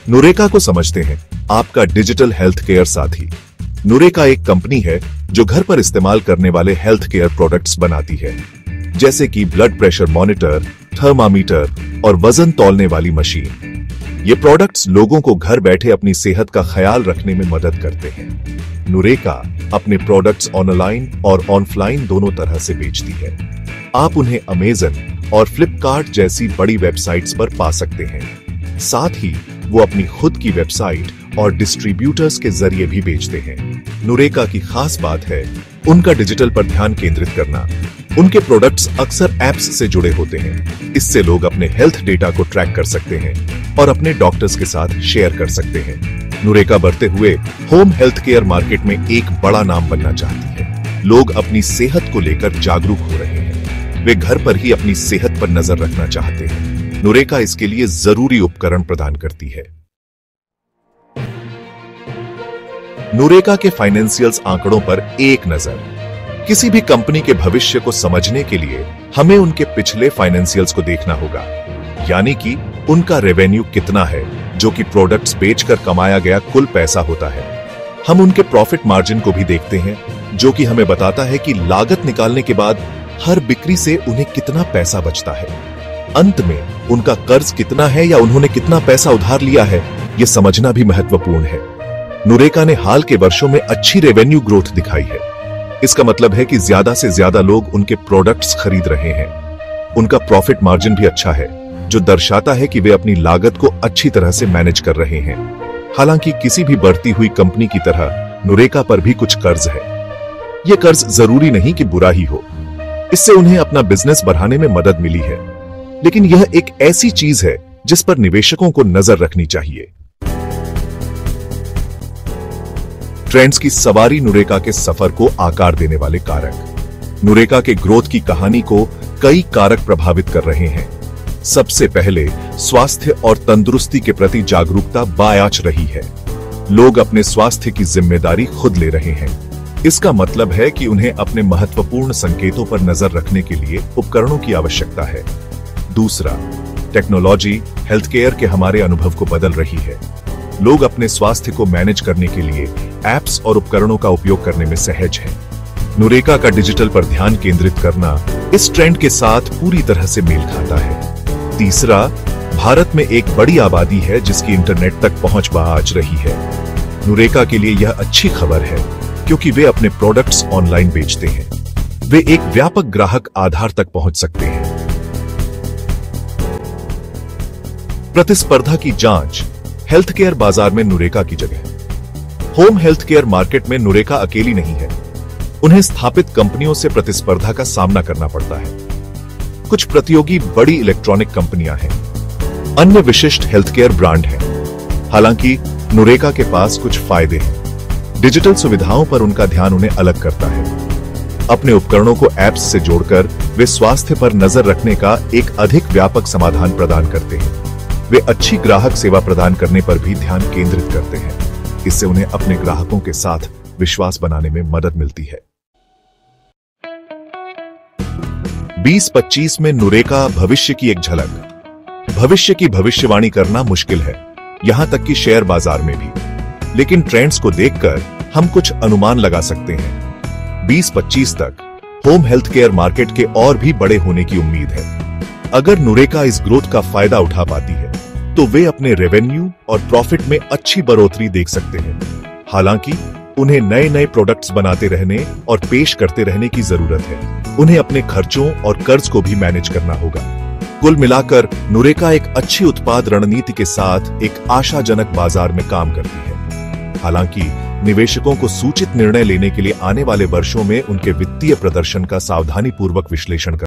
नुरेका को समझते हैं, आपका डिजिटल हेल्थ केयर साथी। नुरेका एक कंपनी है जो घर पर इस्तेमाल करने वाले हेल्थ केयर प्रोडक्ट्स बनाती है, जैसे कि ब्लड प्रेशर मॉनिटर, थर्मामीटर और वजन तौलने वाली मशीन। ये प्रोडक्ट्स लोगों को घर बैठे अपनी सेहत का ख्याल रखने में मदद करते हैं। नुरेका अपने प्रोडक्ट्स ऑनलाइन और ऑफलाइन दोनों तरह से बेचती है। आप उन्हें अमेज़न और फ्लिपकार्ट जैसी बड़ी वेबसाइट्स पर पा सकते हैं। साथ ही वो अपनी खुद की वेबसाइट और डिस्ट्रीब्यूटर्स के जरिए भी बेचते हैं। नुरेका की खास बात है उनका डिजिटल पर ध्यान केंद्रित करना। उनके प्रोडक्ट्स अक्सर ऐप्स से जुड़े होते हैं। इससे लोग अपने हेल्थ डेटा को ट्रैक कर सकते हैं और अपने डॉक्टर्स के साथ शेयर कर सकते हैं। नुरेका बढ़ते हुए होम हेल्थ केयर मार्केट में एक बड़ा नाम बनना चाहती है। लोग अपनी सेहत को लेकर जागरूक हो रहे हैं। वे घर पर ही अपनी सेहत पर नजर रखना चाहते हैं। नुरेका इसके लिए जरूरी उपकरण प्रदान करती है। नुरेका के फाइनेंशियल्स आंकड़ों पर एक नजर। किसी भी कंपनी के भविष्य को समझने के लिए हमें उनके पिछले फाइनेंशियल्स को देखना होगा, यानी कि उनका रेवेन्यू कितना है, जो कि प्रोडक्ट्स बेचकर कमाया गया कुल पैसा होता है। हम उनके प्रॉफिट मार्जिन को भी देखते हैं, जो कि हमें बताता है कि लागत निकालने के बाद हर बिक्री से उन्हें कितना पैसा बचता है। अंत में उनका कर्ज कितना है या उन्होंने कितना पैसा उधार लिया है, यह समझना भी महत्वपूर्ण है। नुरेका ने हाल के वर्षों में अच्छी रेवेन्यू ग्रोथ दिखाई है। इसका मतलब है कि ज्यादा से ज्यादा लोग उनके प्रोडक्ट्स खरीद रहे हैं। उनका प्रॉफिट मार्जिन भी अच्छा है, जो दर्शाता है कि वे अपनी लागत को अच्छी तरह से मैनेज कर रहे हैं। हालांकि किसी भी बढ़ती हुई कंपनी की तरह नुरेका पर भी कुछ कर्ज है। यह कर्ज जरूरी नहीं कि बुरा ही हो, इससे उन्हें अपना बिजनेस बढ़ाने में मदद मिली है। लेकिन यह एक ऐसी चीज है जिस पर निवेशकों को नजर रखनी चाहिए। ट्रेंड्स की सवारी नुरेका के सफर को आकार देने वाले कारक। नुरेका के ग्रोथ की कहानी को कई कारक प्रभावित कर रहे हैं। सबसे पहले स्वास्थ्य और तंदुरुस्ती के प्रति जागरूकता बायाच रही है। लोग अपने स्वास्थ्य की जिम्मेदारी खुद ले रहे हैं। इसका मतलब है कि उन्हें अपने महत्वपूर्ण संकेतों पर नजर रखने के लिए उपकरणों की आवश्यकता है। दूसरा, टेक्नोलॉजी हेल्थ केयर के हमारे अनुभव को बदल रही है। लोग अपने स्वास्थ्य को मैनेज करने के लिए ऐप्स और उपकरणों का उपयोग करने में सहज हैं। नुरेका का डिजिटल पर ध्यान केंद्रित करना इस ट्रेंड के साथ पूरी तरह से मेल खाता है। तीसरा, भारत में एक बड़ी आबादी है जिसकी इंटरनेट तक पहुंच आज रही है। नुरेका के लिए यह अच्छी खबर है, क्योंकि वे अपने प्रोडक्ट्स ऑनलाइन बेचते हैं। वे एक व्यापक ग्राहक आधार तक पहुंच सकते हैं। प्रतिस्पर्धा की जांच। हेल्थ केयर बाजार में नुरेका की जगह। होम हेल्थ केयर मार्केट में नुरेका अकेली नहीं है। उन्हें स्थापित कंपनियों से प्रतिस्पर्धा का सामना करना पड़ता है। कुछ प्रतियोगी बड़ी इलेक्ट्रॉनिक कंपनियां हैं, अन्य विशिष्ट हेल्थ केयर ब्रांड हैं। हालांकि नुरेका के पास कुछ फायदे हैं। डिजिटल सुविधाओं पर उनका ध्यान उन्हें अलग करता है। अपने उपकरणों को ऐप्स से जोड़कर वे स्वास्थ्य पर नजर रखने का एक अधिक व्यापक समाधान प्रदान करते हैं। वे अच्छी ग्राहक सेवा प्रदान करने पर भी ध्यान केंद्रित करते हैं। इससे उन्हें अपने ग्राहकों के साथ विश्वास बनाने में मदद मिलती है। 2025 में नुरेका भविष्य की एक झलक। भविष्य की भविष्यवाणी करना मुश्किल है, यहां तक कि शेयर बाजार में भी। लेकिन ट्रेंड्स को देखकर हम कुछ अनुमान लगा सकते हैं। 2025 तक होम हेल्थ केयर मार्केट के और भी बड़े होने की उम्मीद है। अगर नुरेका इस ग्रोथ का फायदा उठा पाती है, तो वे अपने रेवेन्यू और प्रॉफिट में अच्छी बढ़ोतरी देख सकते हैं। हालांकि उन्हें नए नए प्रोडक्ट्स बनाते रहने और पेश करते रहने की जरूरत है। उन्हें अपने खर्चों और कर्ज को भी मैनेज करना होगा। कुल मिलाकर नुरेका एक अच्छी उत्पाद रणनीति के साथ एक आशाजनक बाजार में काम करती है। हालांकि निवेशकों को सूचित निर्णय लेने के लिए आने वाले वर्षों में उनके वित्तीय प्रदर्शन का सावधानीपूर्वक विश्लेषण